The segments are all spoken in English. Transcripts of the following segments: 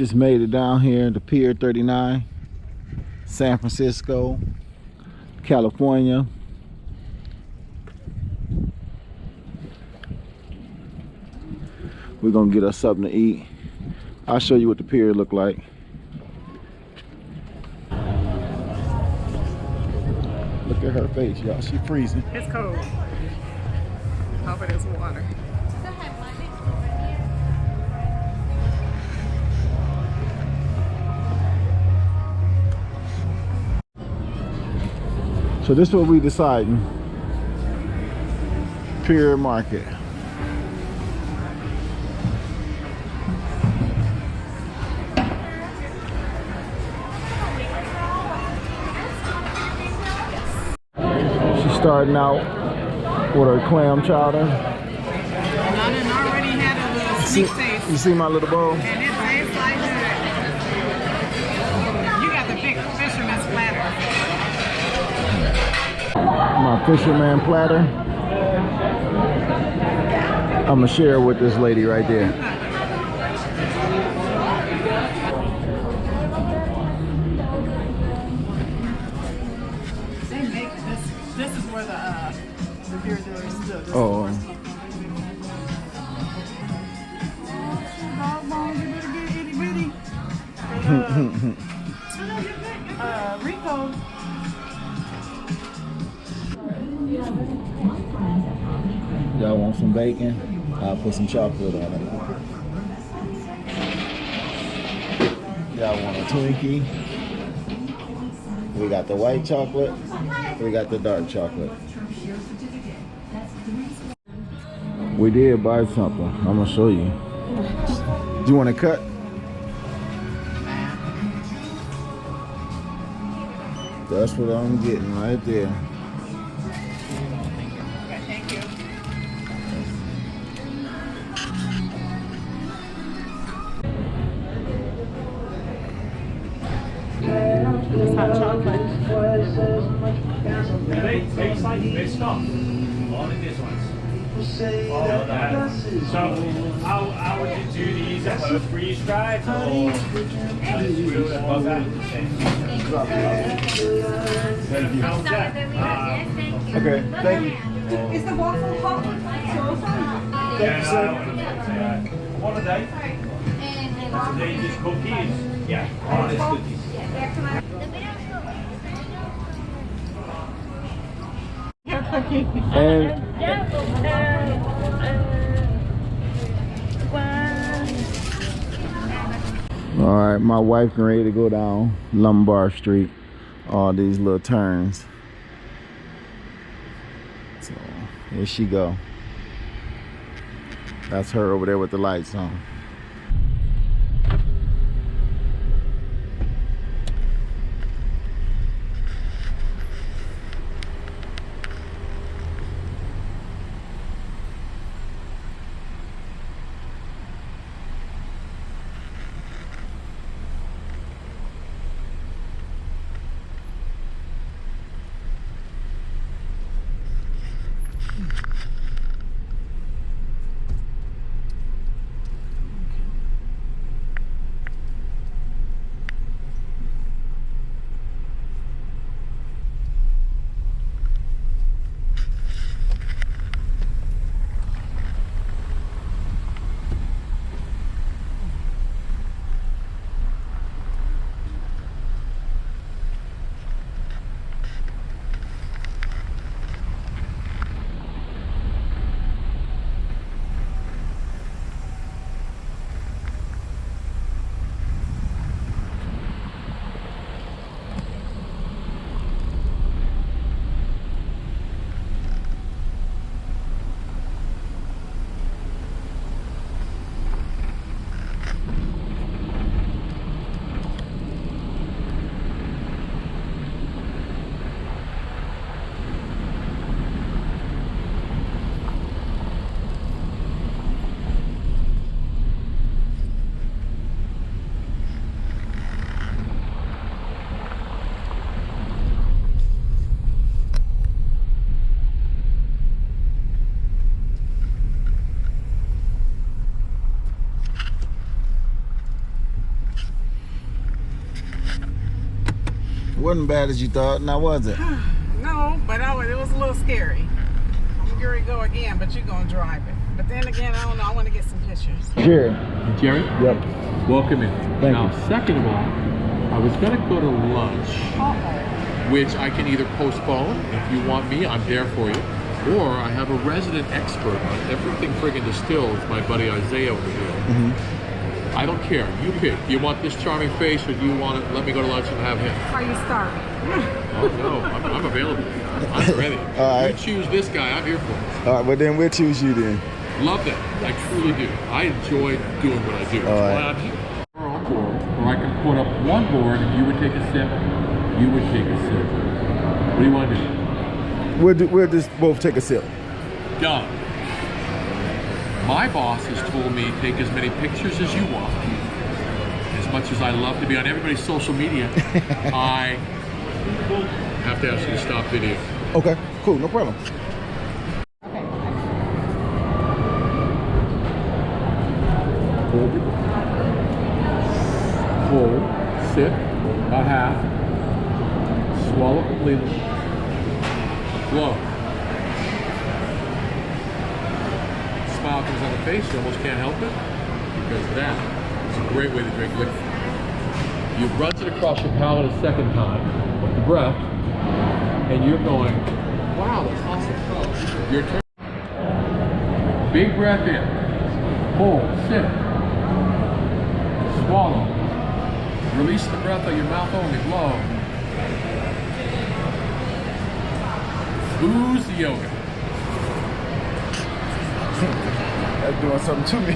just made it down here to Pier 39, San Francisco, California. We're gonna get us something to eat. I'll show you what the pier look like. Look at her face, y'all. She freezing. It's cold. Hope it is water. So this is what we deciding. Pier Market. She's starting out with her clam chowder. I done already had a little sneak taste. You see my little bowl? And it tastes like good. You got the big fisherman's platter. My fisherman platter. I'm gonna share with this lady right there. They make this. This is where the beer dealers stood. Oh. Rico. Y'all want some bacon? I'll put some chocolate on it. Y'all want a Twinkie? We got the white chocolate. We got the dark chocolate. We did buy something. I'm gonna show you. Do you want to cut? That's what I'm getting right there. Thank you. It's hot chocolate. They taste like this stuff. All of this ones. So, how would you do these? Freeze dried or just above that? How's that? Okay, thank you. Is the waffle hot? Thank you, sir. What are they? Are they just cookies? Yeah, all this cookies. And all right, my wife getting ready to go down Lombard Street. All these little turns. So here she go. That's her over there with the lights on. Wasn't bad as you thought, now was it? No, but it was a little scary. I'm going to go again, but you're going to drive it. But then again, I don't know. I want to get some pictures. Sure. Jerry? Yep. Welcome in. Thank now, you. second of all, I was going to go to lunch, which I can either postpone. If you want me, I'm there for you. Or I have a resident expert on everything friggin' distilled, my buddy Isaiah over here. I don't care. You pick. Do you want this charming face, or do you want to let me go to lunch and have him? Are you starving? Oh, no. I'm available. I'm ready. All right. You choose this guy. I'm here for it. All right, well then we'll choose you then. Love that. I truly do. I enjoy doing what I do. That's All right. why I'm here. Or I can put up one board, and you would take a sip, you would take a sip. What do you want to do? We'll just both take a sip. Done. My boss has told me take as many pictures as you want. As much as I love to be on everybody's social media, I have to ask you to stop video. Okay, cool, no problem. Hold it. Hold. Sip. About half. Swallow completely. Blow. Smile comes on the face, you almost can't help it, because that is a great way to drink liquor. You runs it across your palate a second time with the breath, and you're going, wow, that's awesome. Your turn. Big breath in. Hold, sip. Swallow. Release the breath out your mouth only, blow. Who's the yoga? That's doing something to me.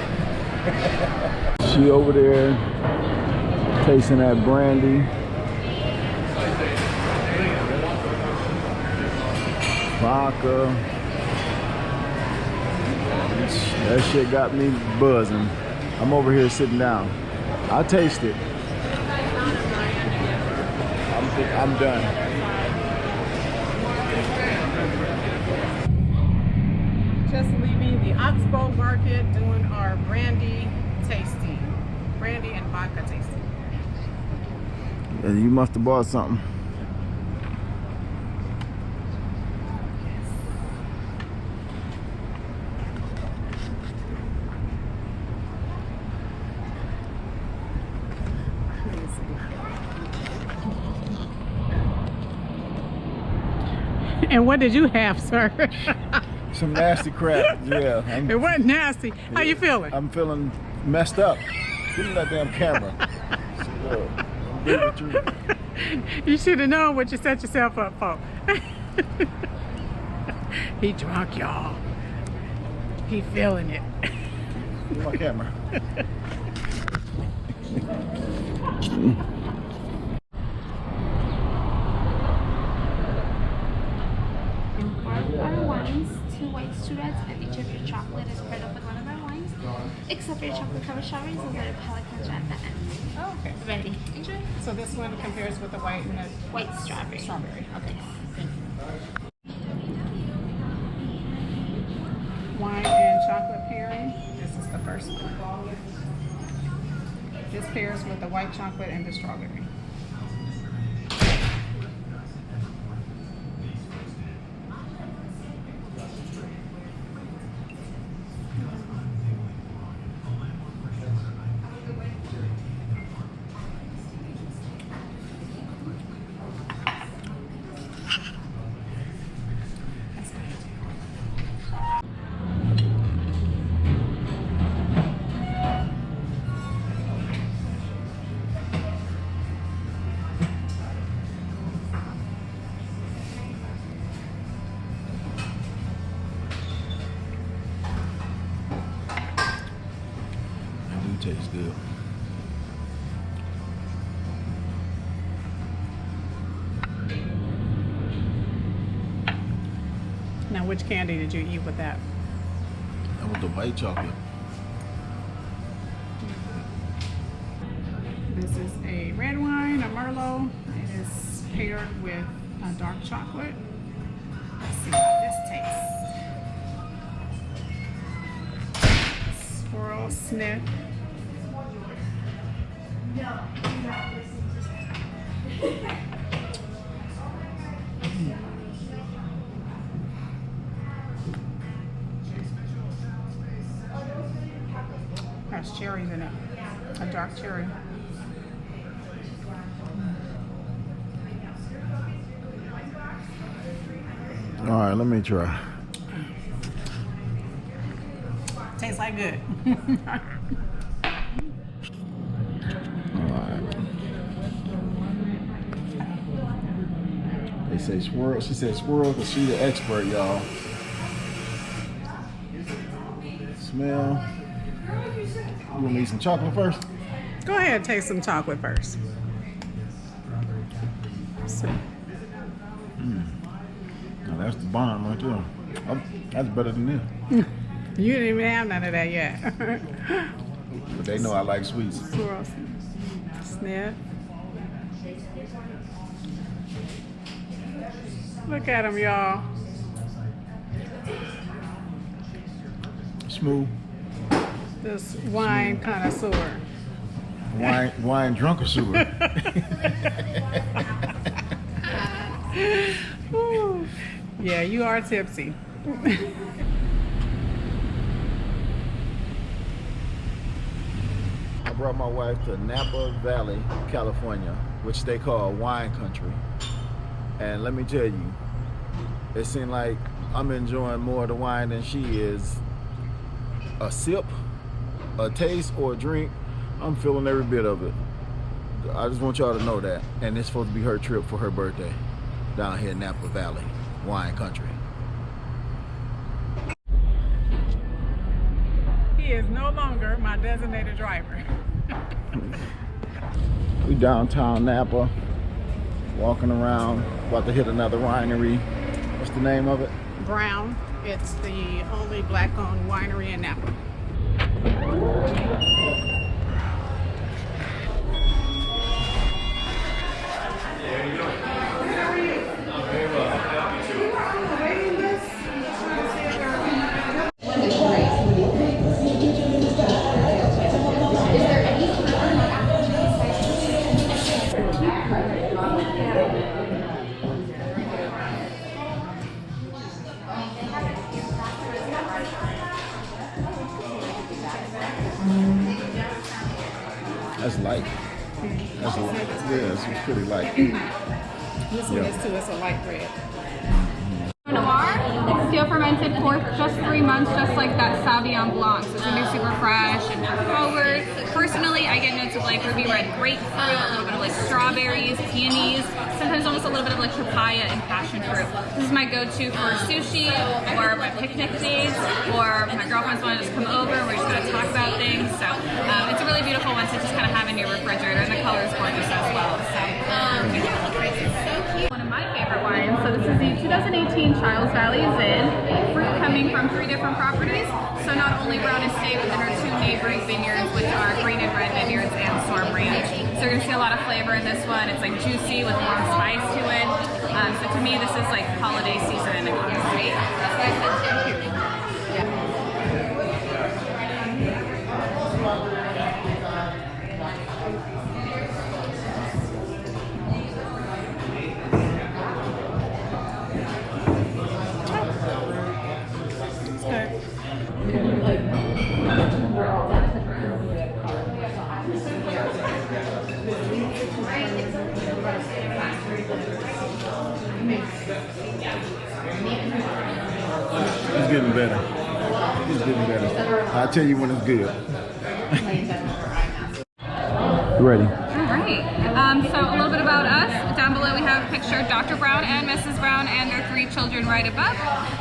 She over there tasting that brandy. Vodka. That shit got me buzzing. I'm over here sitting down. I taste it. I'm done. Just leaving the Oxbow Market doing our brandy tasting. Brandy and vodka tasting. And you must have bought something. And what did you have, sir? Some nasty crap. Yeah. It wasn't nasty. How you feeling? I'm feeling messed up. Give me that damn camera. You should have known what you set yourself up for. He drunk, y'all. He feeling it. Give me my camera. Our wines, 2 white students, and each of your chocolate is paired up with one of our wines. Except for your chocolate covered strawberries and the pelican at the end. Oh, okay. Ready. Enjoy. So this one compares with the white and the White strawberry. strawberry. Okay. Wine and chocolate pairing. This is the first one. This pairs with the white chocolate and the strawberry. Tastes good. Now, which candy did you eat with that? That was the white chocolate. This is a red wine, a Merlot. It is paired with a dark chocolate. Let's see how this tastes. Swirl, sniff. in it. A dark cherry. All right, let me try. Tastes like good. They say swirl. She said swirl because she the expert, y'all. Smell. You want me to eat some chocolate first? Go ahead and taste some chocolate first. Now that's the bomb right there. Oh, that's better than this. You didn't even have none of that yet. But they know I like sweets. Swirl. Sniff. Look at them, y'all. Smooth. This wine connoisseur. Wine drunker-sewer. Ooh. Yeah, you are tipsy. I brought my wife to Napa Valley, California, which they call wine country. And let me tell you, it seemed like I'm enjoying more of the wine than she is. A sip, a taste, or a drink, I'm feeling every bit of it. I just want y'all to know that. And it's supposed to be her trip for her birthday down here in Napa Valley, wine country. He is no longer my designated driver. We downtown Napa, walking around, about to hit another winery. What's the name of it? Brown. It's the only black-owned winery in Napa. That's light. That's light. Yeah, it's pretty light. This one is too. It's a light red. Noir, steel fermented for just 3 months, just like that Sauvignon Blanc. So it's gonna be super fresh and forward. Personally, I get notes of like ruby red grapefruit, a little bit of like strawberries, peonies, sometimes almost a little bit of like papaya and passion fruit. This is my go-to for sushi or my picnic dates, or my girlfriends want to just come over. We're just gonna talk about things. So it's a really beautiful one to just kind of have in your refrigerator, and the color is gorgeous as well. So one of my favorite wines. So this is the 2018 Charles Valley Zin. Fruit coming from 3 different properties. So not only Brown Estate, but then our 2 neighboring vineyards, which are Green and Red Vineyards and Storm Ranch. So you're gonna see a lot of flavor in this one. It's like juicy with warm spice to it. So to me, this is like holiday season in a glass. It's getting better. It's getting better. I'll tell you when it's good. Ready. All right. So a little bit about us. Down below we have pictured Dr. Brown and Mrs. Brown and their 3 children right above.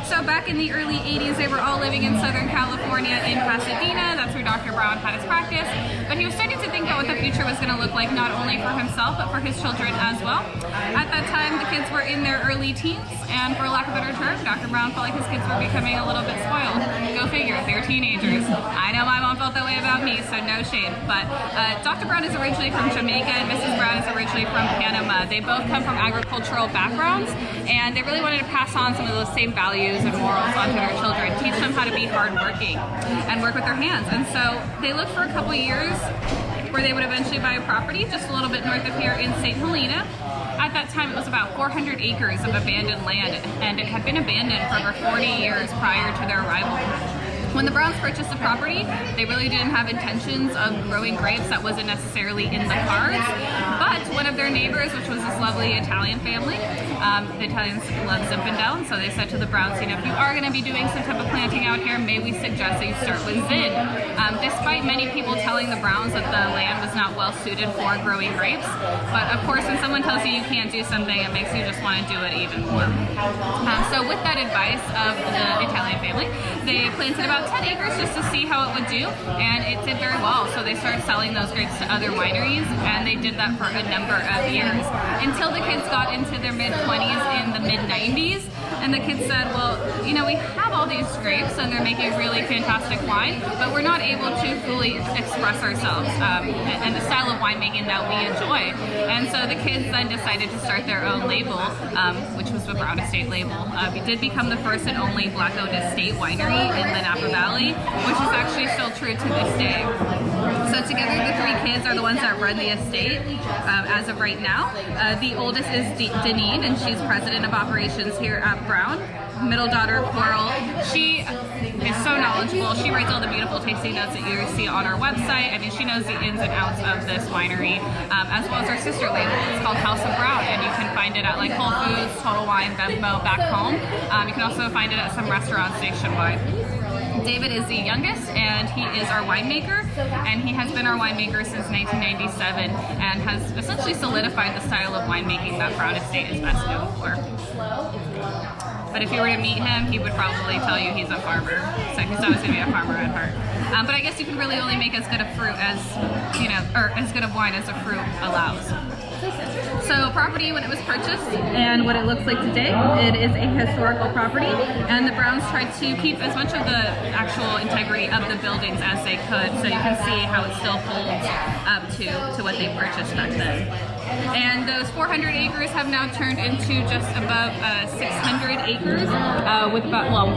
So back in the early 80s, they were all living in Southern California in Pasadena. That's where Dr. Brown had his practice. But he was starting to think about what the future was going to look like, not only for himself, but for his children as well. At that time, the kids were in their early teens, and for lack of a better term, Dr. Brown felt like his kids were becoming a little bit spoiled. Go figure, they're teenagers. I know my mom felt that way about me, so no shame. But Dr. Brown is originally from Jamaica, and Mrs. Brown is originally from Panama. They both come from agricultural backgrounds, and they really wanted to pass on some of those same values and morals onto their children, teach them how to be hardworking and work with their hands. And so they looked for a couple years where they would eventually buy a property just a little bit north of here in St. Helena. At that time, it was about 400 acres of abandoned land, and it had been abandoned for over 40 years prior to their arrival. When the Browns purchased the property, they really didn't have intentions of growing grapes. That wasn't necessarily in the cards. But one of their neighbors, which was this lovely Italian family, the Italians love Zinfandel, so they said to the Browns, you know, if you are going to be doing some type of planting out here, may we suggest that you start with Zin. Despite many people telling the Browns that the land was not well suited for growing grapes, but of course when someone tells you you can't do something, it makes you just want to do it even more. So with that advice of the Italian family, they planted about 10 acres just to see how it would do, and it did very well. So they started selling those grapes to other wineries, and they did that for a number of years until the kids got into their mid-20s in the mid-90s, and the kids said, well, you know, we have all these grapes and they're making really fantastic wine, but we're not able to fully express ourselves and the style of winemaking that we enjoy. And so the kids then decided to start their own label, which was the Brown Estate label. We did become the first and only Black-owned estate winery in the Napa Valley, which is actually still true to this day. So together the three kids are the ones that run the estate as of right now. The oldest is Deneen, and she's president of operations here at Brown. Middle daughter, Coral, she is so knowledgeable. She writes all the beautiful tasting notes that you see on our website. I mean, she knows the ins and outs of this winery, as well as our sister label. It's called House of Brown, and you can find it at like Whole Foods, Total Wine, Venmo, back home. You can also find it at some restaurants nationwide. David is the youngest, and he is our winemaker, and he has been our winemaker since 1997 and has essentially solidified the style of winemaking that Brown Estate is best known for. But if you were to meet him, he would probably tell you he's a farmer. So he's always going to be a farmer at heart. But I guess you can really only make as good a fruit as, you know, or as good of wine as the fruit allows. So property, when it was purchased and what it looks like today, it is a historical property, and the Browns tried to keep as much of the actual integrity of the buildings as they could, so you can see how it still holds up to what they purchased back then. And those 400 acres have now turned into just above 600 acres, with about, well,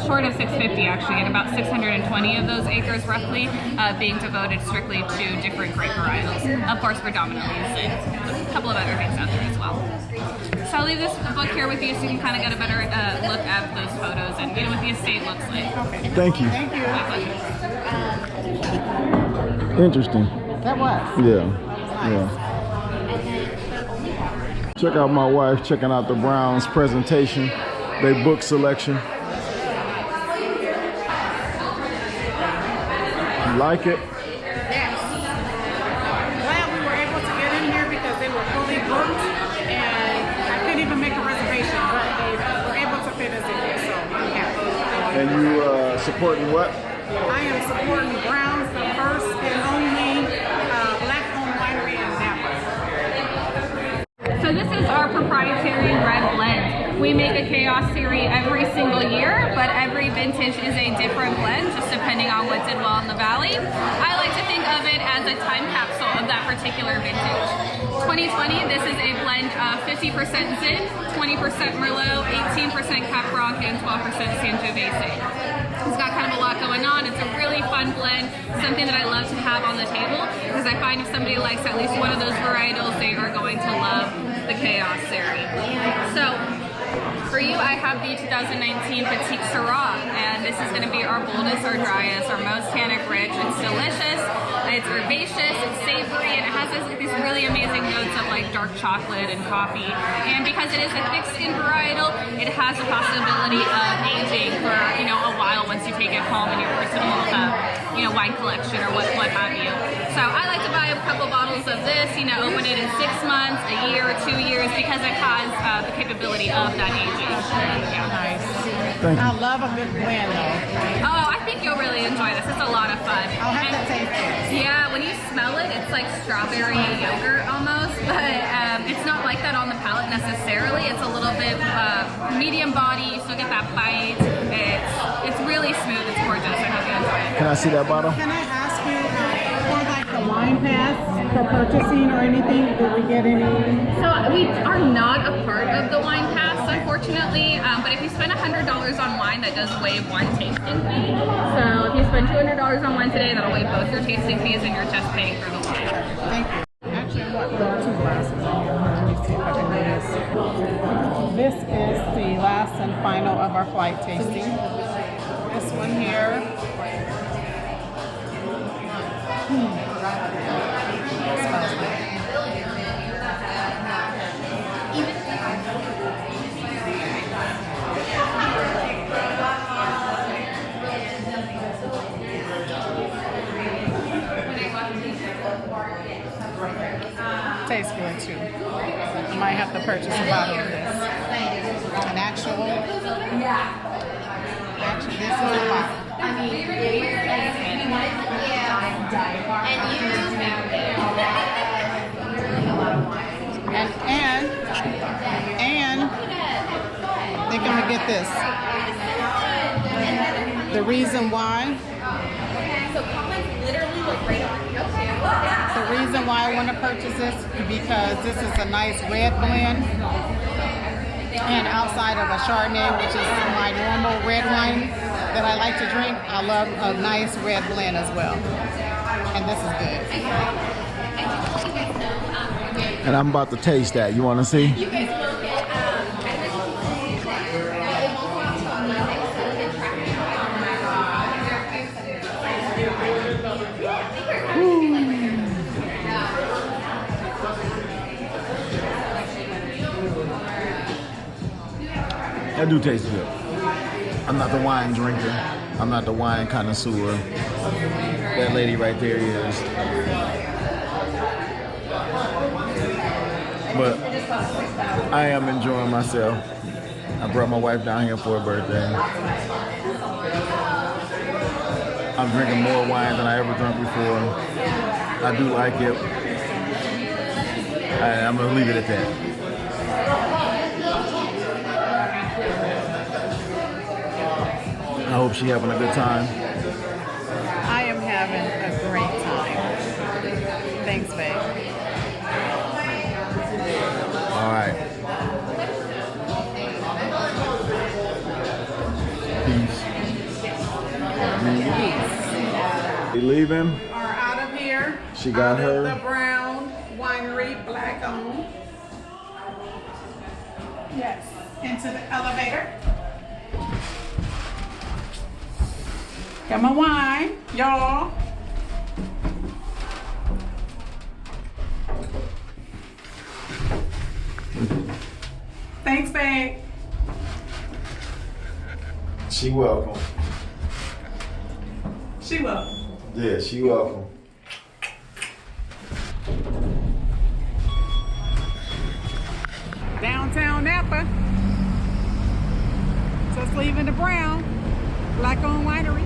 short of 650 actually, and about 620 of those acres roughly being devoted strictly to different grape varietals. Of course, predominantly Zin, a couple of other things out there as well. So I'll leave this book here with you so you can kind of get a better look at those photos and, you know, what the estate looks like. Okay. Thank you. Thank you. My pleasure. Interesting. That was. Yeah. Yeah. Check out my wife checking out the Browns presentation, their book selection. You like it? Yes. Glad we were able to get in here because they were fully booked and I couldn't even make a reservation, but they were able to fit us in here, so I'm happy. And you supporting what? I am supporting Brown's, the first and only Black-owned winery in Napa. So this is our proprietary red blend. We make a Chaos series every single year, but every vintage is a different blend, just depending on what did well in the valley. I like to think of it as a time capsule of that particular vintage. 2020, this is a blend of 50% Zin, 20% Merlot, 18% Cap Franc, and 12% Sangiovese. It's got kind of a lot going on. It's a really fun blend, something that I love to have on the table, because I find if somebody likes at least one of those varietals, they are going to love the Chaos series. So for you, I have the 2019 Petite Syrah, and this is going to be our boldest, our driest, our most tannic rich. It's delicious, it's herbaceous, it's savory, and it has these really amazing notes of like dark chocolate and coffee. And because it is a thick skin varietal, it has the possibility of aging for, you know, a while once you take it home in your personal, you know, wine collection or what have you. So I like to buy a couple bottles of this, you know, open it in 6 months, a year, 2 years, because it has the capability of that aging. Yeah. Nice. Thank you. I love a good blend though. Oh, I think you'll really enjoy this. It's a lot of fun. I'll have to taste it. Yeah, when you smell it, it's like strawberry yogurt almost, but it's not like that on the palate necessarily. It's a little bit medium body, you still get that bite. It's really smooth. It's gorgeous. I hope you enjoy it. Can I see that bottle? Can I ask you for like the wine pass for purchasing or anything? Did we get any? So we are not a part of the wine pass, unfortunately, but if you spend $100 on wine, that does waive one tasting fee. So if you spend $200 on wine today, that'll waive both your tasting fees and you're just paying for the wine. Thank you. Actually, I want 2 glasses in here. Let me see if I can do this. This is the last and final of our flight tasting. This one here. Smells good. Tastes good too. You might have to purchase a bottle of this. An actual, this is a bottle. And they're gonna get this. The reason why. The reason why I want to purchase this because this is a nice red blend, and outside of a Chardonnay, which is my normal red wine that I like to drink, I love a nice red blend as well, and this is good. And I'm about to taste that. You want to see? That do taste good. I'm not the wine drinker. I'm not the wine connoisseur. That lady right there is. But I am enjoying myself. I brought my wife down here for her birthday. I'm drinking more wine than I ever drank before. I do like it. I'm gonna leave it at that. I hope she's having a good time. I am having a great time. Thanks, babe. All right. Peace. You leaving? Are out of here. She got out her. of the Brown Winery, black owned. Yes. Into the elevator. Got my wine, y'all. Thanks, babe. She welcome. She will. Yeah, she welcome. Downtown Napa. Just leaving the Brown, black owned winery.